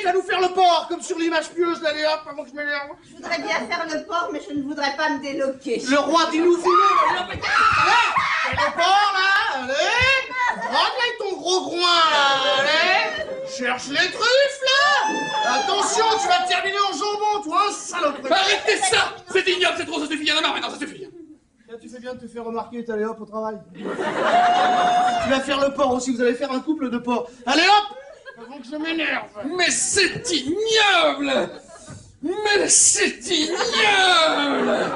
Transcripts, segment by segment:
va nous faire le porc, comme sur l'image pieuse, là, allez hop, avant que je m'énerve. Je voudrais bien faire le porc, mais je ne voudrais pas me déloquer. Le roi des nous filons, allez, fais le porc, là, allez. Rentre avec ton gros groin, là, allez. Cherche les truffes, là. Attention, tu vas terminer en jambon, toi, saloperie. Arrêtez ça. C'est ignoble, c'est trop, ça suffit, y'en a marre maintenant, ça suffit. Là, tu fais bien de te faire remarquer, t'allez hop, au travail. Tu vas faire le porc aussi, vous allez faire un couple de porcs. Allez hop. Avant que je m'énerve. Mais c'est ignoble. Mais c'est ignoble.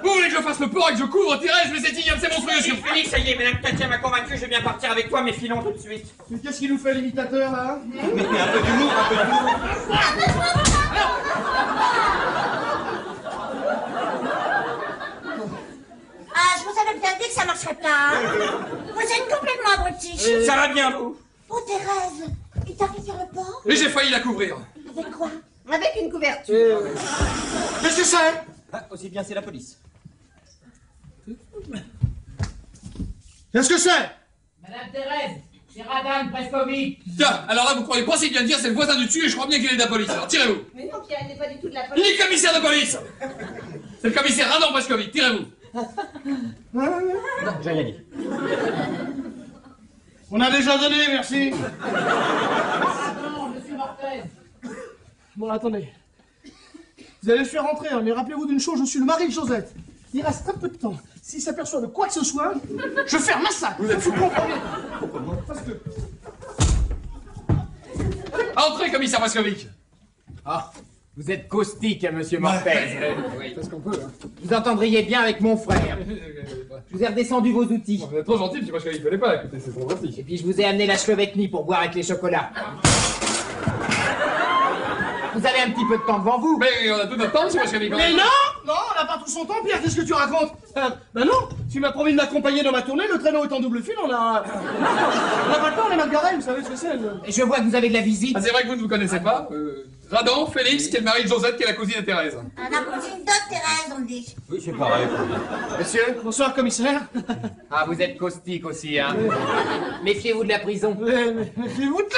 Vous voulez que je fasse le porc et que je couvre Thérèse, mais c'est ignoble, c'est monstrueux. Félix, ça y est, Madame Katia m'a convaincu, je vais bien partir avec toi, mais filons tout de suite. Mais qu'est-ce qu'il nous fait, l'imitateur, là? Mais un peu d'humour, un peu d'humour. Ah, je vous avais bien dit que ça marcherait pas, hein. Vous êtes complètement abrutis. Ça va bien, vous? Oh, Thérèse, il t'a fait faire le porc? Mais j'ai failli la couvrir. Avec quoi? Avec une couverture. Qu'est-ce que c'est? Ah, aussi bien, c'est la police. Qu'est-ce que c'est? Madame Thérèse, c'est Radam Preskovic. Tiens, alors là, vous croyez pas si bien dire, c'est le voisin du dessus et je crois bien qu'il est de la police. Alors tirez-vous. Mais non, Pierre, elle n'est pas du tout de la Il police. est commissaire de police. C'est le commissaire Radam Preskovic, tirez-vous. Non, j'ai rien dit. On a déjà donné, merci. Non, monsieur Mortez. Bon, attendez. Vous allez le faire rentrer, hein, mais rappelez-vous d'une chose, je suis le mari de Josette. Il reste très peu de temps. S'il s'aperçoit de quoi que ce soit, je ferme ma sac. Vous comprenez? Parce que... Entrez, commissaire Preskovic. Ah, vous êtes caustique, hein, monsieur Mortez. Oui, parce qu'on peut, hein. Vous entendriez bien avec mon frère. Je vous ai redescendu vos outils. Vous êtes trop gentil, monsieur Preskovic, il fallait pas, écoutez, c'est trop gentil. Et puis je vous ai amené la Chevecnie pour boire avec les chocolats. Vous avez un petit peu de temps devant vous. Mais on a tout notre temps, monsieur Preskovic. Mais non! Non, on n'a pas tout son temps, Pierre, qu'est-ce que tu racontes? Ben non, tu m'as promis de m'accompagner dans ma tournée, le traîneau est en double fil, on a pas le temps, les Margaret, vous savez ce que c'est. Et je vois que vous avez de la visite. Ah, c'est vrai que vous ne vous connaissez pas. Radon, Félix, qui est le mari de Josette, qui est la cousine de Thérèse. La cousine de Thérèse, on dit. Oui, c'est pareil. Monsieur, bonsoir, commissaire. Ah, vous êtes caustique aussi, hein. Méfiez-vous de la prison. Méfiez-vous de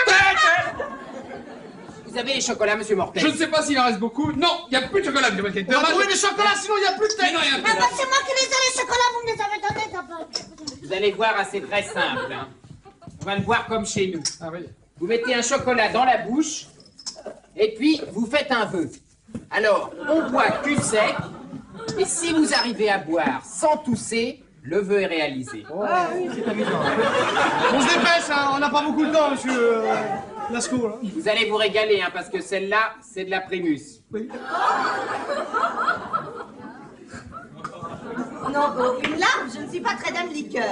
Vous avez les chocolats, monsieur Mortez? Je ne sais pas s'il en reste beaucoup. Non, il n'y a plus de chocolat, monsieur Preskovic. On va trouver des chocolats, sinon il n'y a plus de Mais tête. non, il y en a Ah plus. bah c'est moi qui les ai, les chocolats, vous me les avez donnés d'abord. Vous allez voir, ah, c'est très simple, hein. On va le voir comme chez nous. Ah oui. Vous mettez un chocolat dans la bouche, et puis vous faites un vœu. Alors, on boit cul sec, et si vous arrivez à boire sans tousser, le vœu est réalisé. Ah oui, c'est amusant. On se dépêche, hein, on n'a pas beaucoup de temps, monsieur Lascaux. Hein. Vous allez vous régaler, hein, parce que celle-là, c'est de la Primus. Oui. Non, oh, une larme, je ne suis pas très dame liqueur.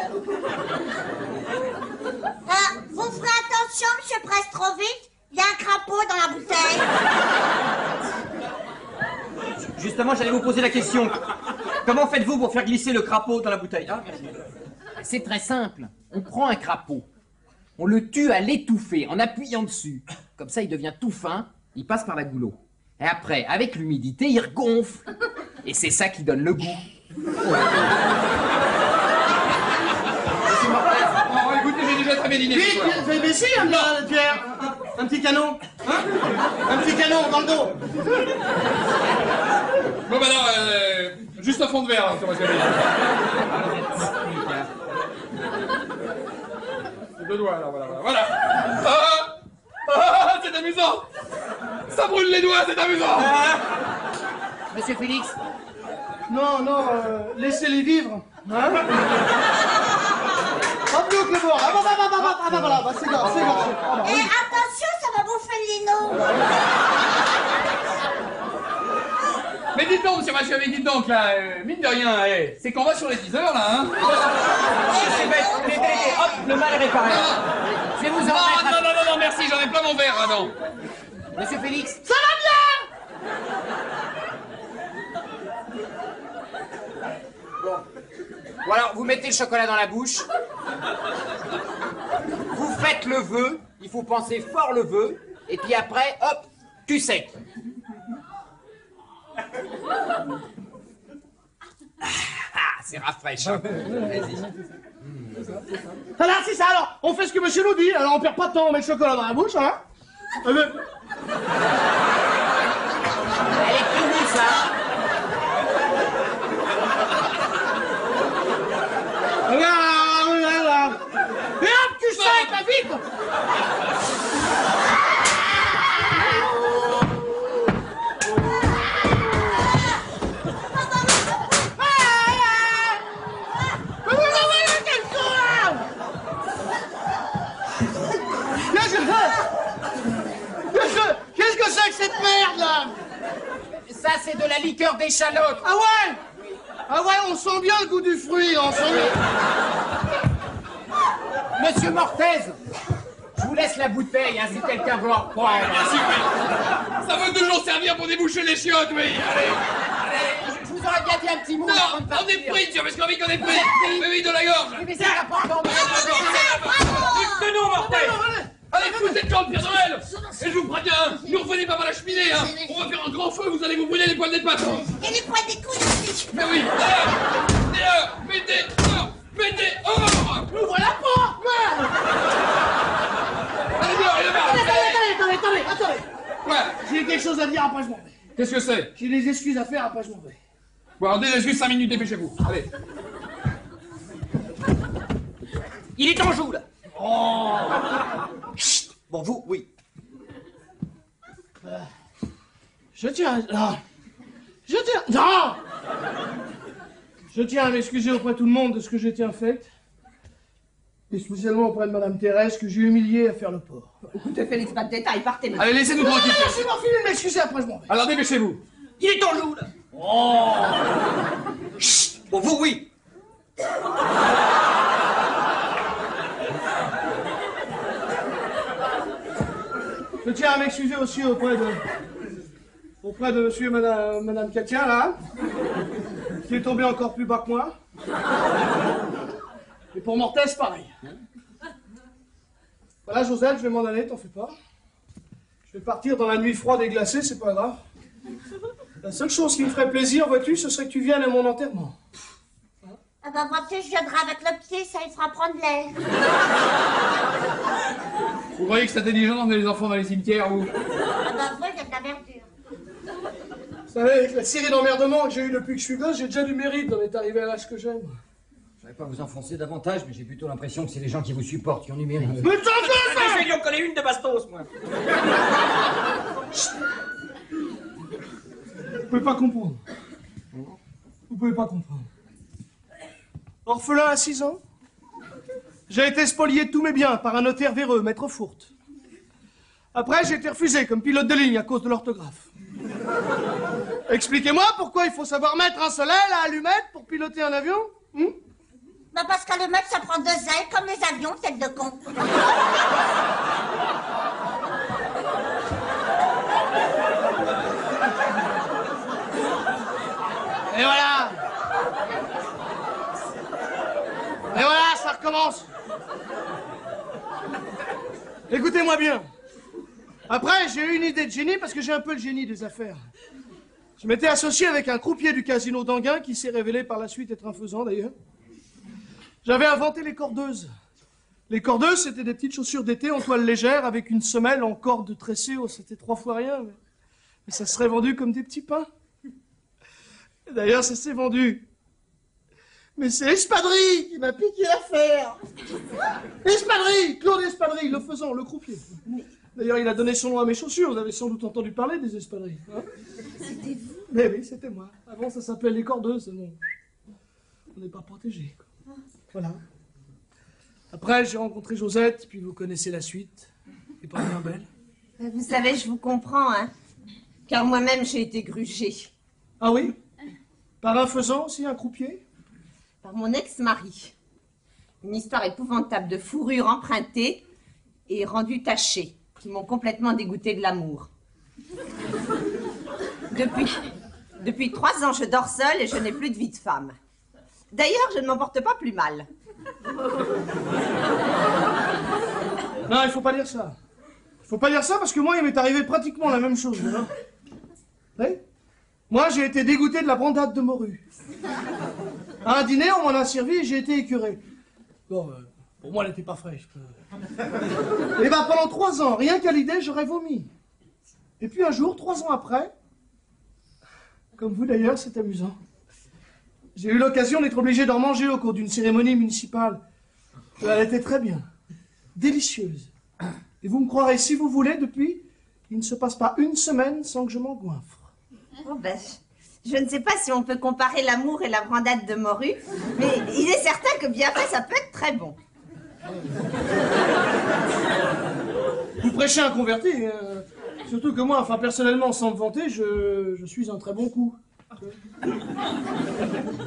Ah, vous ferez attention, monsieur Prestrovic, il y a un crapaud dans la bouteille. Justement, j'allais vous poser la question. Comment faites-vous pour faire glisser le crapaud dans la bouteille? Ah, C'est très simple. On prend un crapaud, on le tue à l'étouffer en appuyant dessus. Comme ça, il devient tout fin, il passe par la goulot. Et après, avec l'humidité, il regonfle. Et c'est ça qui donne le goût. Oh, écoutez, j'ai déjà très bien dîné ce Vite, soir. mais si, Pierre, un petit canon, hein? Un petit canon dans le dos. Bon, bah non, juste un fond de verre, monsieur Preskovic. C'est deux doigts, alors voilà. Ah, c'est amusant. Ça brûle les doigts, c'est amusant. Monsieur Félix, Non, laissez-les vivre. Hein? Hop, le bord. Ah, voilà, c'est gorgé. Ah, bah, Et oui. attention, ça va bouffer le lino. Mais dites donc, monsieur Preskovic, dites donc, là, mine de rien, c'est qu'on va sur les 10 heures, là, hein. c'est bête. Dédé, hop, le mal est réparé. je vais vous en Non, remettre non, merci, j'en ai plein mon verre, Radon. Monsieur Félix, Ça va bien? Bon alors, vous mettez le chocolat dans la bouche. Vous faites le vœu. Il faut penser fort le vœu. Et puis après, hop, cul sec. Ah, c'est rafraîchissant. Vas-y. Alors, c'est ça, alors, on fait ce que monsieur nous dit, alors on perd pas de temps, on met le chocolat dans la bouche, hein? merde, là. Ça, c'est de la liqueur d'échalote. Ah ouais? Ah ouais, on sent bien le goût du fruit, on sent bien. Monsieur Mortez, je vous laisse la bouteille, hein, si quelqu'un veut en reprendre. Merci, oui. Ça veut toujours servir pour déboucher les chiottes, oui. Allez. Je vous aurais bien dit un petit mot avant de Non, on partir. est pris, tu as parce qu'on a envie qu'on est pris. Oui, de la gorge. Oui, mais c'est important. Tenons, Mortel. Allez, foutez le camp de Père Noël. Et je vous préviens, ne revenez pas par la cheminée, hein. On va faire un grand feu, vous allez vous brûler les poils des pattes. Et les poils des couilles aussi. Mais oui, mettez hors. Ouvre la porte, merde. Allez, dehors, Attendez. Ouais, J'ai quelque chose à dire, après je m'en vais. qu'est-ce que c'est? J'ai des excuses à faire, après je m'en vais. Bon, alors, juste 5 minutes, dépêchez-vous. Allez. Il est en joue, là. Oh. Chut. Bon, vous, oui. Je tiens à m'excuser auprès de tout le monde de ce que j'ai été infect. Et spécialement auprès de Madame Thérèse, que j'ai humiliée à faire le porc. Écoutez, Félix, pas de détails, partez maintenant. Allez, laissez-nous tranquille. C'est bon, fini de m'excuser, après je m'en vais. Alors, dépêchez-vous. Il est en joue, là. Oh. Chut. Bon, vous, oui. Je tiens à m'excuser aussi auprès de monsieur et madame Katia, là, qui est tombé encore plus bas que moi. Et pour Mortez, pareil. Voilà, Josette, je vais m'en aller, t'en fais pas. Je vais partir dans la nuit froide et glacée, c'est pas grave. La seule chose qui me ferait plaisir, vois-tu, ce serait que tu viennes à mon enterrement. Ah bah moi, je viendrai avec le pied, ça il fera prendre l'air. Vous croyez que c'est intelligent d'emmener les enfants dans les cimetières ou... Ah bah moi, il y a de la verdure. Vous savez, avec la série d'emmerdements que j'ai eu depuis que je suis gosse, j'ai déjà du mérite d'en être arrivé à l'âge que j'aime. Je vais pas vous enfoncer davantage, mais j'ai plutôt l'impression que c'est les gens qui vous supportent qui ont du mérite. Mais t'en fais ça! Je vais lui en coller une de bastos, moi. Vous pouvez pas comprendre. Vous pouvez pas comprendre. Orphelin à 6 ans, j'ai été spolié de tous mes biens par un notaire véreux, maître Fourte. Après, j'ai été refusé comme pilote de ligne à cause de l'orthographe. Expliquez-moi pourquoi il faut savoir mettre un soleil à allumette pour piloter un avion? Bah parce qu'à le mettre, ça prend 2 ailes, comme les avions, tête de con. Et voilà! Et voilà, ça recommence! Écoutez-moi bien. Après, j'ai eu une idée de génie parce que j'ai un peu le génie des affaires. Je m'étais associé avec un croupier du casino d'Anguin qui s'est révélé par la suite être un faisant d'ailleurs. J'avais inventé les cordeuses. Les cordeuses, c'était des petites chaussures d'été en toile légère avec une semelle en corde tressée. Oh, c'était 3 fois rien, mais ça serait vendu comme des petits pains. Et d'ailleurs, ça s'est vendu. Mais c'est Espadrille qui m'a piqué l'affaire. Espadrille, Claude Espadrille, le faisant, le croupier. D'ailleurs, il a donné son nom à mes chaussures. Vous avez sans doute entendu parler des espadrilles. Hein? C'était vous? Mais oui, c'était moi. Avant, ça s'appelait les cordeuses. Non. On n'est pas protégés. Voilà. Après, j'ai rencontré Josette, puis vous connaissez la suite. Et pas bien belle. Vous savez, je vous comprends, hein. Car moi-même, j'ai été grugée. Ah oui? Par un faisant aussi, un croupier? Par mon ex-mari. Une histoire épouvantable de fourrure empruntée et rendue tachée, qui m'ont complètement dégoûtée de l'amour. Depuis 3 ans, je dors seule et je n'ai plus de vie de femme. D'ailleurs, je ne m'en porte pas plus mal. Non, il faut pas dire ça. Il faut pas dire ça parce que moi, il m'est arrivé pratiquement la même chose. Hein. Oui? Moi, j'ai été dégoûté de la brandade de morue. À un dîner, on m'en a servi et j'ai été écœuré. Bon, pour moi, elle n'était pas fraîche. Et ben, pendant 3 ans, rien qu'à l'idée, j'aurais vomi. Et puis un jour, 3 ans après, comme vous d'ailleurs, c'est amusant, j'ai eu l'occasion d'être obligé d'en manger au cours d'une cérémonie municipale. Elle était très bien, délicieuse. Et vous me croirez si vous voulez, depuis, il ne se passe pas une semaine sans que je m'engoinfre. Oh ben, je ne sais pas si on peut comparer l'amour et la brandade de morue, mais il est certain que bien fait, ça peut être très bon. Vous prêchez un converti. Surtout que moi, enfin personnellement, sans me vanter, je suis un très bon coup.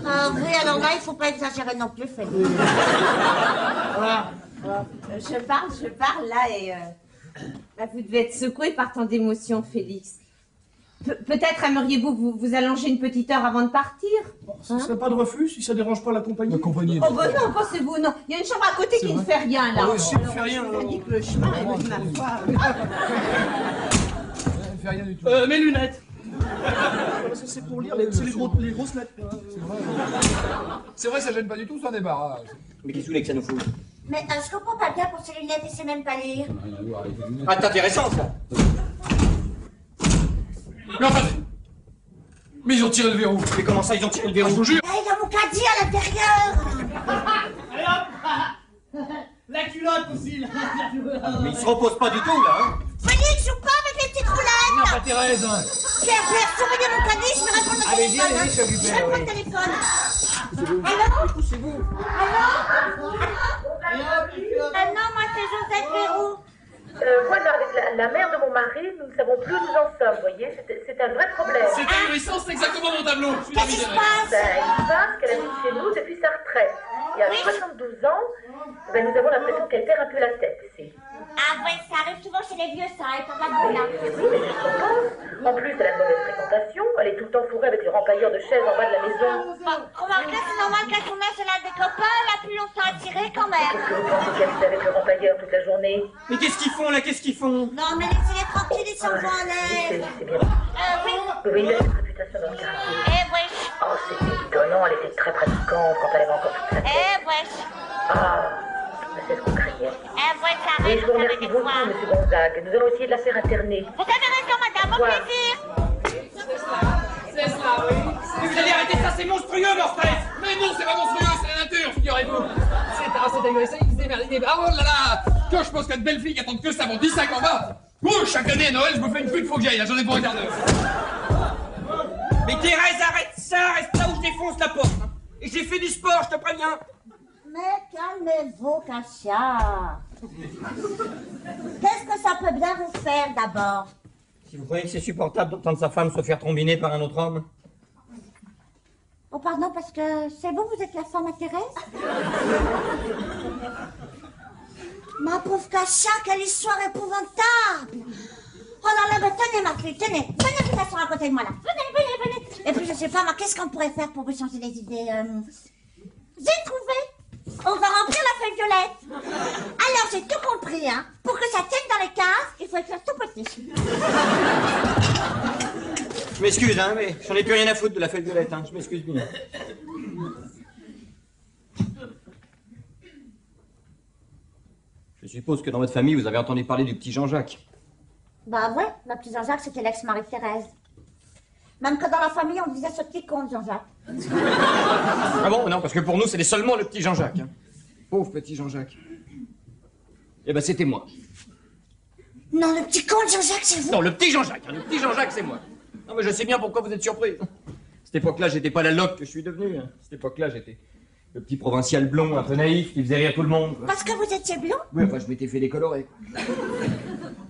Ah oui, alors là, il faut pas exagérer non plus, Félix. Voilà. Je parle là et là, vous devez être secoué par tant d'émotions, Félix. Peut-être aimeriez-vous vous allonger une petite heure avant de partir? Ce serait pas de refus si ça dérange pas la compagnie. La compagnie. Oh ben non, pensez-vous, non. Il y a une chambre à côté qui ne fait rien, là. Ah oui, si, elle fait rien, Je vous alors. indique le chemin et ma foi. Elle fait rien du tout. Mes lunettes. C'est pour lire, c'est les grosses lettres. C'est vrai, ça gêne pas du tout, ça débarras. Mais qu'est-ce que vous voulez que ça nous fout? Mais je comprends pas bien pour ces lunettes, il sait même pas lire. Rien à voir avec les lunettes. Ah, c'est intéressant ça. Mais enfin, mais ils ont tiré le verrou. Mais comment ça, ils ont tiré le Je verrou? vous jure. Ah, il y a mon caddie à l'intérieur. Allez hop. La culotte aussi, là. Mais ils se reposent pas du tout là, hein. Félix, joue pas avec les petites Non, roulettes. pas Thérèse. Pierre, surveillez mon caddie, je vais répondre au Allez-y, téléphone. allez-y, s'il vous Je plaît, réponds oui. au téléphone. Allô? Poussez-vous. Ah non, moi c'est Joseph Verrou. Voilà, avec la mère de mon mari, nous ne savons plus où nous en sommes, vous voyez, c'est un vrai problème. C'est ahurissant, c'est exactement mon tableau. Je suis Qu'est-ce qui se David passe? Ben, il se passe qu'elle habite chez nous depuis sa retraite. Et à 72 ans, ben, nous avons l'impression qu'elle perd un peu la tête ici. Ah ouais, ça arrive souvent chez les vieux, ça, et pas mal de là. Et oui, mais je pense. En plus, elle a une mauvaise fréquentation. Elle est tout le temps fourrée avec les rempailleurs de chaises en bas de la maison. Bon, remarquez, c'est normal qu'à son âge, elle a des copains, elle a plus longtemps attiré quand même. Qu'est-ce que vous pensez qu'elle fait avec le rempailleur toute la journée? Mais qu'est-ce qu'ils font là? Qu'est-ce qu'ils font? Non, mais laissez-les tranquilles, ils s'en vont en Oui, l'air. c'est bien. Oui. Oui, il a cette réputation dans le quartier. Oui. Oh, c'était étonnant, elle était très pratiquante quand elle avait encore toute sa tête. Oui. Ah, c'est ce qu'on craignait. Oui, ça Et arrive, je vous vous savez, remercie des beaucoup, fois. monsieur Gonzague. Nous allons essayer de la faire interner. Vous avez raison, madame, au Voilà. plaisir. C'est cela, oui. Mais vous allez arrêter ça, c'est monstrueux, mon stress. Mais non, c'est pas monstrueux, c'est la nature, figurez-vous. C'est ahurissant, ils se démerdent. Ah, oh là là. Que je pense qu'il y a de belles filles qui attendent que ça pour 10-5 en bas. Ouh, chaque année à Noël, je me fais une pute, faut que j'aille, là, j'en ai pour un quart d'heure. Mais Thérèse, arrête ça, reste là où je défonce la porte. Hein. Et j'ai fait du sport, je te préviens. Mais calmez-vous, Katia. Qu'est-ce que ça peut bien vous faire, d'abord? Si vous croyez que c'est supportable d'entendre sa femme se faire trombiner par un autre homme. Oh, pardon, parce que c'est vous êtes la femme à Thérèse? Ma pauvre Katia, quelle histoire épouvantable! Oh là là, mais tenez ma fille, tenez, vous asseoir à côté de moi là. Venez. Et puis je sais pas, moi, qu'est-ce qu'on pourrait faire pour vous changer les idées? J'ai trouvé! On va remplir la feuille violette. Alors j'ai tout compris, hein. Pour que ça tienne dans les cases, il faut écrire tout petit. Je m'excuse, hein, mais j'en ai plus rien à foutre de la feuille violette, hein. Je m'excuse bien. Je suppose que dans votre famille, vous avez entendu parler du petit Jean-Jacques. Bah ouais, ma petite Jean-Jacques, c'était l'ex-mari de Thérèse. Même que dans la famille, on disait ce petit con de Jean-Jacques. Ah bon? Non, parce que pour nous, c'est seulement le petit Jean-Jacques. Hein. Pauvre petit Jean-Jacques. Eh ben, c'était moi. Non, le petit con de Jean-Jacques, c'est vous. Non, le petit Jean-Jacques. Hein, le petit Jean-Jacques, c'est moi. Non, mais je sais bien pourquoi vous êtes surpris. À cette époque-là, j'étais pas la loque que je suis devenu. Hein. À cette époque-là, j'étais le petit provincial blond, un peu naïf, qui faisait rire tout le monde. Quoi. Parce que vous étiez blond? Oui, enfin, je m'étais fait décolorer. Quoi.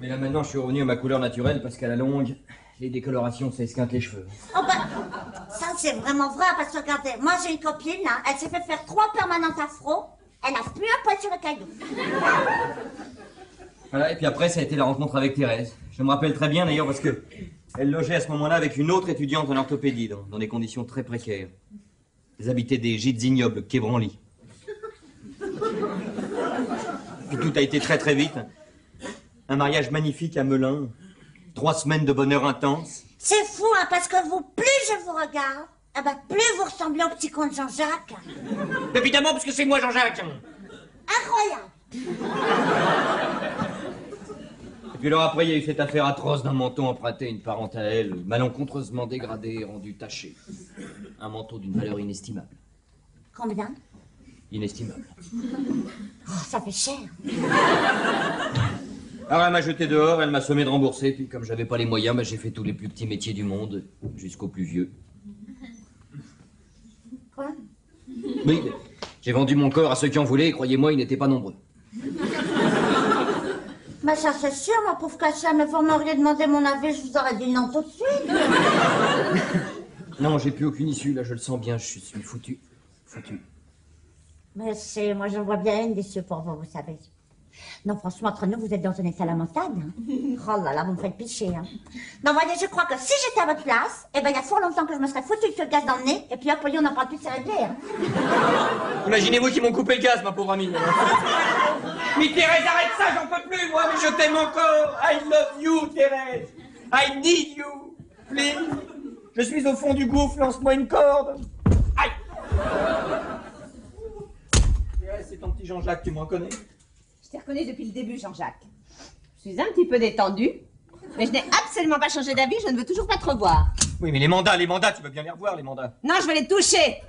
Mais là, maintenant, je suis revenu à ma couleur naturelle parce qu'à la longue, les décolorations, ça esquinte les cheveux. Oh bah, ça c'est vraiment vrai, parce que regardez, moi j'ai une copine, hein, elle s'est fait faire 3 permanentes afro, elle a plus un poil sur le caillou. Voilà, et puis après, ça a été la rencontre avec Thérèse. Je me rappelle très bien d'ailleurs parce que elle logeait à ce moment-là avec une autre étudiante en orthopédie, dans des conditions très précaires. Ils habitaient des gîtes ignobles, quai Branly. Puis tout a été très très vite. Un mariage magnifique à Melun. 3 semaines de bonheur intense. C'est fou, hein, parce que vous, plus je vous regarde, eh ben, plus vous ressemblez au petit con de Jean-Jacques. Évidemment, parce que c'est moi, Jean-Jacques. Incroyable. Et puis alors après, il y a eu cette affaire atroce d'un manteau emprunté à une parente à elle, malencontreusement dégradé et rendu taché. Un manteau d'une valeur inestimable. Combien? Inestimable. Oh, ça fait cher. Alors elle m'a jeté dehors, elle m'a sommé de rembourser, puis comme j'avais pas les moyens, bah, j'ai fait tous les plus petits métiers du monde, jusqu'aux plus vieux. Quoi? Oui, j'ai vendu mon corps à ceux qui en voulaient, et croyez-moi, ils n'étaient pas nombreux. Mais ça c'est sûr, ma pauvre Katia, mais vous m'auriez demandé mon avis, je vous aurais dit non tout de suite. Non, j'ai plus aucune issue, là, je le sens bien, je suis foutu. Foutu. Mais c'est, moi je vois bien une d'issue pour vous, vous savez. Non, franchement, entre nous, vous êtes dans un état lamentable. Hein. Oh là là, vous me faites picher. Hein. Non, voyez, je crois que si j'étais à votre place, eh ben, il y a fort longtemps que je me serais foutu le gaz dans le nez, et puis hop, on n'en parle plus, c'est réglé. Hein. Imaginez-vous qu'ils m'ont coupé le gaz, ma pauvre amie. Mais Thérèse, arrête ça, j'en peux plus, moi, mais je t'aime encore. I love you, Thérèse. I need you. Please. Je suis au fond du gouffre, lance-moi une corde. Aïe. Thérèse, c'est ton petit Jean-Jacques, tu me reconnais? Je t'ai reconnu depuis le début, Jean-Jacques. Je suis un petit peu détendue, mais je n'ai absolument pas changé d'avis, je ne veux toujours pas te revoir. Oui, mais les mandats, tu veux bien les revoir, les mandats. Non, je vais les toucher.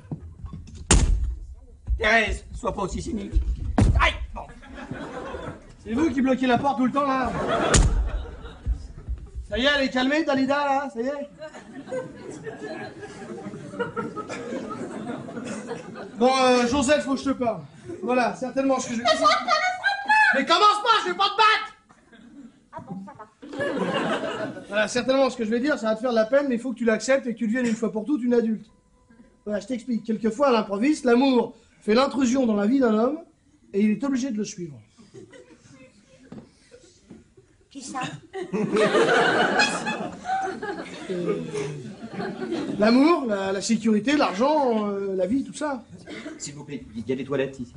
Thérèse, sois pas aussi cynique. Aïe, bon. C'est vous qui bloquez la porte tout le temps, là. Ça y est, elle est calmée, Dalida, là, ça y est. Bon, Joseph, faut que je te parle. Voilà, certainement ce que je... Ne frappe pas, mais commence pas, je vais pas te battre. Ah bon, ça va. Voilà, certainement ce que je vais dire, ça va te faire de la peine, mais il faut que tu l'acceptes et que tu deviennes une fois pour toutes une adulte. Voilà, je t'explique. Quelquefois, à l'improviste, l'amour fait l'intrusion dans la vie d'un homme et il est obligé de le suivre. Qui ça? L'amour, la sécurité, l'argent, la vie, tout ça. S'il vous plaît, il y a des toilettes ici.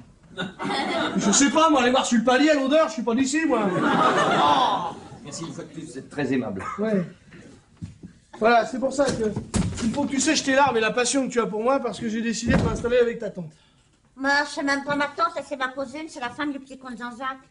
Je sais pas, moi, aller voir sur le palier à l'odeur, je suis pas d'ici, moi. Oh, merci une fois de plus, vous êtes très aimable. Ouais. Voilà, c'est pour ça que il faut que tu sèches tes larmes et la passion que tu as pour moi parce que j'ai décidé de m'installer avec ta tante. Moi, c'est même pas ma tante, c'est ma cousine, c'est la femme du petit comte Jean-Jacques.